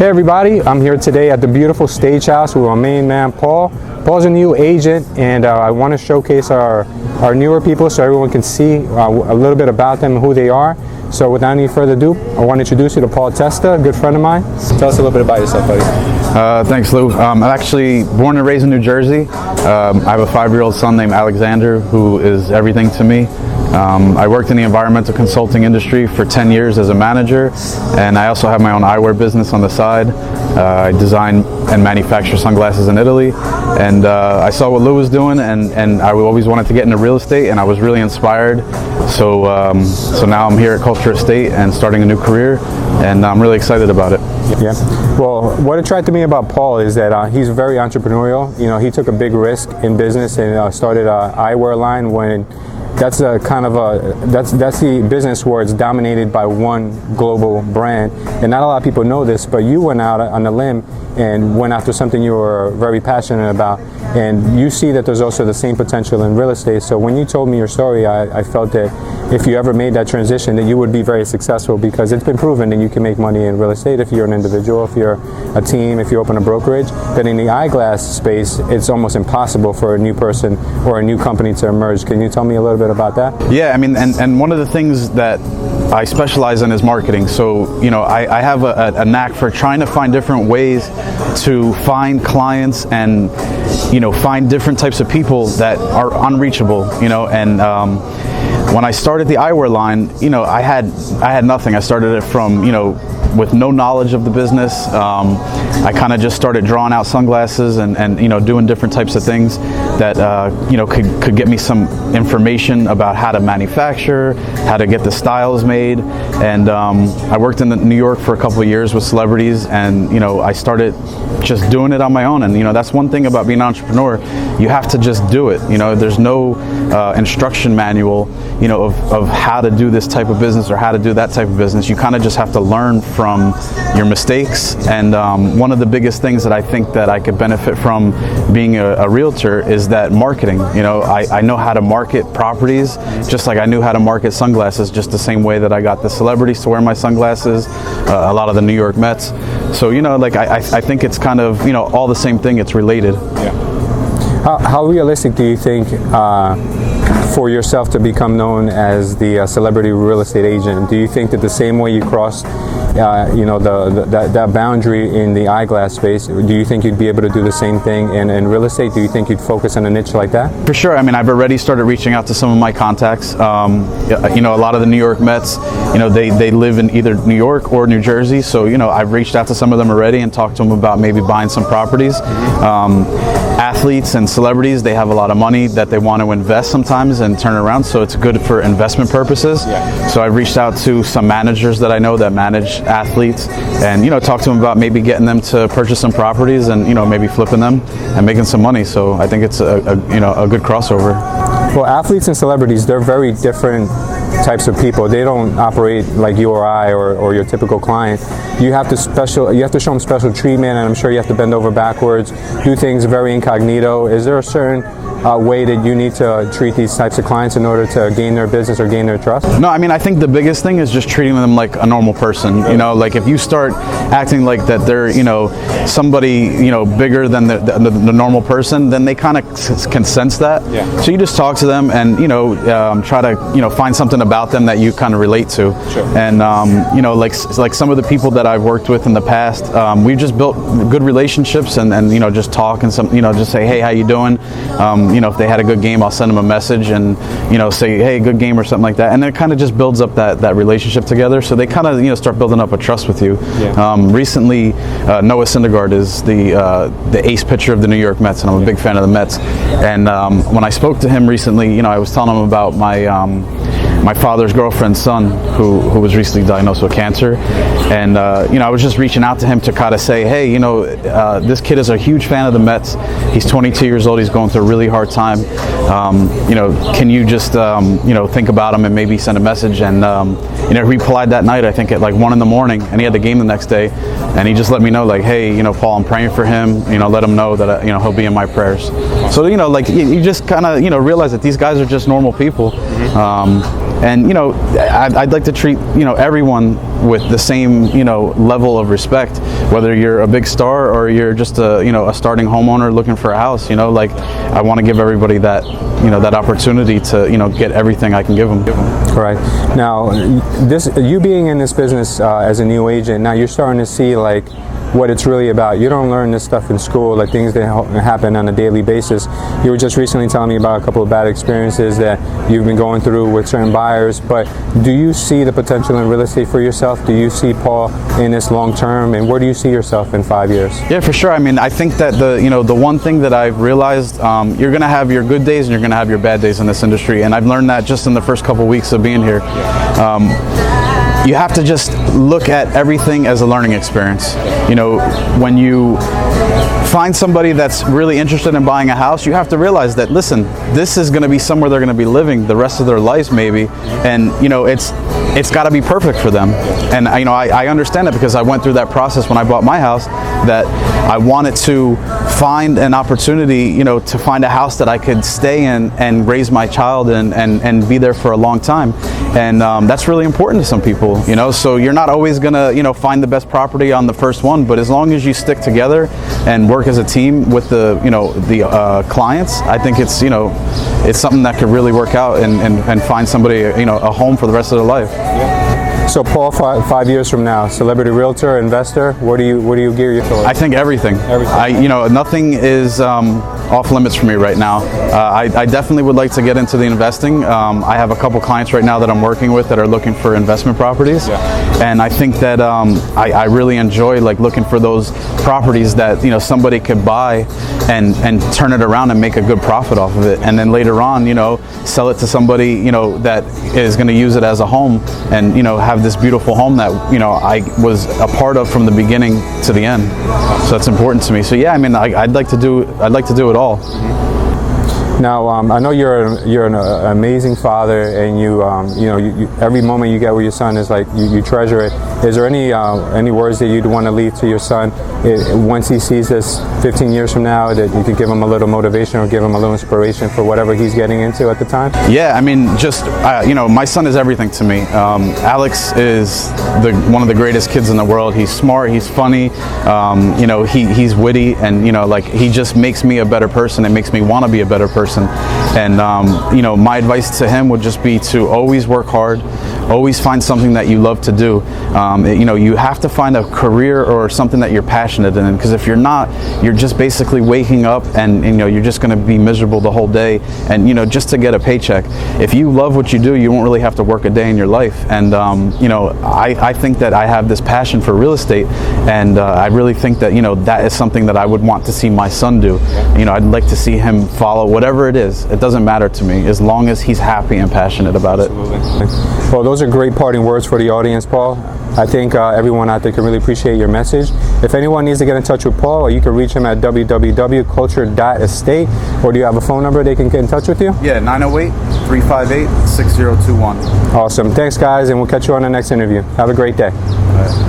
Hey everybody, I'm here today at the beautiful Stage House with our main man Paul. Paul's a new agent, and I want to showcase our newer people so everyone can see a little bit about them and who they are. So without any further ado, I want to introduce you to Paul Testa, a good friend of mine. Tell us a little bit about yourself, buddy. Thanks, Lou. I'm actually born and raised in New Jersey. I have a 5-year-old son named Alexander who is everything to me. I worked in the environmental consulting industry for 10 years as a manager, and I also have my own eyewear business on the side. I design and manufacture sunglasses in Italy, and I saw what Lou was doing, and I always wanted to get into real estate, and I was really inspired. So now I'm here at Culture Estate and starting a new career, and I'm really excited about it. Yeah. Well, what attracted me about Paul is that he's very entrepreneurial. You know, he took a big risk in business and started an eyewear line when that's a kind of that's the business where it's dominated by one global brand, and not a lot of people know this, but you went out on a limb and went after something you were very passionate about, and you see that there's also the same potential in real estate. So when you told me your story, I felt that if you ever made that transition, that you would be very successful, because it's been proven that you can make money in real estate if you're an individual, if you're a team, if you open a brokerage. That in the eyeglass space, it's almost impossible for a new person or a new company to emerge. Can you tell me a little bit about that? Yeah, I mean, and one of the things that I specialize in is marketing. So, you know, I have a knack for trying to find different ways to find clients and, you know, find different types of people that are unreachable, you know, and when I started the eyewear line, you know, I had nothing. I started it from, you know, with no knowledge of the business. I kind of just started drawing out sunglasses and you know, doing different types of things that you know, could get me some information about how to manufacture, how to get the styles made. And I worked in New York for a couple of years with celebrities, and you know, I started just doing it on my own. And you know, that's one thing about being an entrepreneur, you have to just do it. You know, there's no instruction manual, you know, of how to do this type of business or how to do that type of business. You kind of just have to learn from your mistakes. And one of the biggest things that I think that I could benefit from being a realtor is that marketing. You know, I know how to market properties just like I knew how to market sunglasses, just the same way that I got the celebrities to wear my sunglasses, a lot of the New York Mets. So, you know, like I think it's kind of, you know, all the same thing, it's related. Yeah. How realistic do you think for yourself to become known as the celebrity real estate agent? Do you think that the same way you crossed you know, that boundary in the eyeglass space, do you think you'd be able to do the same thing in real estate? Do you think you'd focus on a niche like that? For sure. I mean, I've already started reaching out to some of my contacts. You know, a lot of the New York Mets, you know, they live in either New York or New Jersey. So, you know, I've reached out to some of them already and talked to them about maybe buying some properties. Athletes and celebrities, they have a lot of money that they want to invest sometimes and turn it around, so it's good for investment purposes. Yeah. So I've reached out to some managers that I know that manage athletes, and you know, talk to them about maybe getting them to purchase some properties and, you know, maybe flipping them and making some money. So I think it's you know, a good crossover. Well, athletes and celebrities, they're very different types of people. They don't operate like you or I or your typical client. You have to show them special treatment, and I'm sure you have to bend over backwards, do things very incognito. Is there a certain way that you need to treat these types of clients in order to gain their business or gain their trust? No, I mean, I think the biggest thing is just treating them like a normal person. You know, like if you start acting like that they're, you know, somebody, you know, bigger than the normal person, then they kind of can sense that. Yeah. So you just talk to them and, you know, try to, you know, find something about them that you kind of relate to. Sure. And you know, like some of the people that I've worked with in the past, we've just built good relationships, and you know, just talk and some, you know, just say, hey, how you doing? You know, if they had a good game, I'll send them a message and, you know, say, hey, good game or something like that. And then it kind of just builds up that relationship together. So they kind of, you know, start building up a trust with you. Yeah. Recently, Noah Syndergaard is the ace pitcher of the New York Mets, and I'm a big fan of the Mets. And when I spoke to him recently, you know, I was telling him about my father's girlfriend's son who was recently diagnosed with cancer, and you know, I was just reaching out to him to kind of say, hey, you know, this kid is a huge fan of the Mets. He's 22 years old. He's going through a really hard time. You know, can you just you know, think about him and maybe send a message? And you know, he replied that night, I think at like 1 in the morning, and he had the game the next day, and he just let me know, like, hey, you know, Paul, I'm praying for him. You know, let him know that you know, he'll be in my prayers. So, you know, like you just kind of, you know, realize that these guys are just normal people. And I'd like to treat everyone with the same level of respect, whether you're a big star or you're just a starting homeowner looking for a house. Like, I want to give everybody that that opportunity to get everything I can give them. Right. Now, you being in this business as a new agent, now you're starting to see like what it's really about. You don't learn this stuff in school, like things that happen on a daily basis. You were just recently telling me about a couple of bad experiences that you've been going through with certain buyers, but do you see the potential in real estate for yourself? Do you see Paul in this long term, and where do you see yourself in 5 years? Yeah, for sure. I mean, I think that the one thing that I've realized, you're going to have your good days and you're going to have your bad days in this industry, and I've learned that just in the first couple weeks of being here. You have to just look at everything as a learning experience. When you find somebody that's really interested in buying a house, you have to realize that, listen, this is going to be somewhere they're going to be living the rest of their lives maybe, and it's got to be perfect for them. And I understand it because I went through that process when I bought my house, that I wanted to find an opportunity, to find a house that I could stay in and raise my child and be there for a long time. And that's really important to some people, so you're not always gonna find the best property on the first one, but as long as you stick together and work as a team with the clients, I think it's something that could really work out and find somebody a home for the rest of their life. So Paul, 5 years from now, celebrity realtor, investor, where do you gear your thoughts? I think everything. Nothing is off limits for me right now. I definitely would like to get into the investing. I have a couple clients right now that I'm working with that are looking for investment properties, and I think that I really enjoy like looking for those properties that somebody could buy and turn it around and make a good profit off of it, and then later on sell it to somebody that is going to use it as a home and have this beautiful home that I was a part of from the beginning to the end. So that's important to me. So yeah, I mean, I'd like to do it all. Now, I know you're an amazing father, and you every moment you get with your son is like you treasure it. Is there any words that you'd want to leave to your son once he sees this 15 years from now, that you could give him a little motivation or give him a little inspiration for whatever he's getting into at the time? Yeah, I mean, just my son is everything to me. Alex is one of the greatest kids in the world. He's smart, he's funny, he's witty, and like he just makes me a better person and makes me want to be a better person. And my advice to him would just be to always work hard, always find something that you love to do. You have to find a career or something that you're passionate in, because if you're not, you're just basically waking up and you're just going to be miserable the whole day, and just to get a paycheck. If you love what you do, you won't really have to work a day in your life. And I think that I have this passion for real estate, and I really think that that is something that I would want to see my son do. I'd like to see him follow whatever it is. It doesn't matter to me as long as he's happy and passionate about it. Well, those are great parting words for the audience, Paul. I think everyone out there can really appreciate your message. If anyone needs to get in touch with Paul, you can reach him at www.culture.estate, or do you have a phone number they can get in touch with you? Yeah, 908-358-6021. Awesome. Thanks, guys, and we'll catch you on the next interview. Have a great day. All right.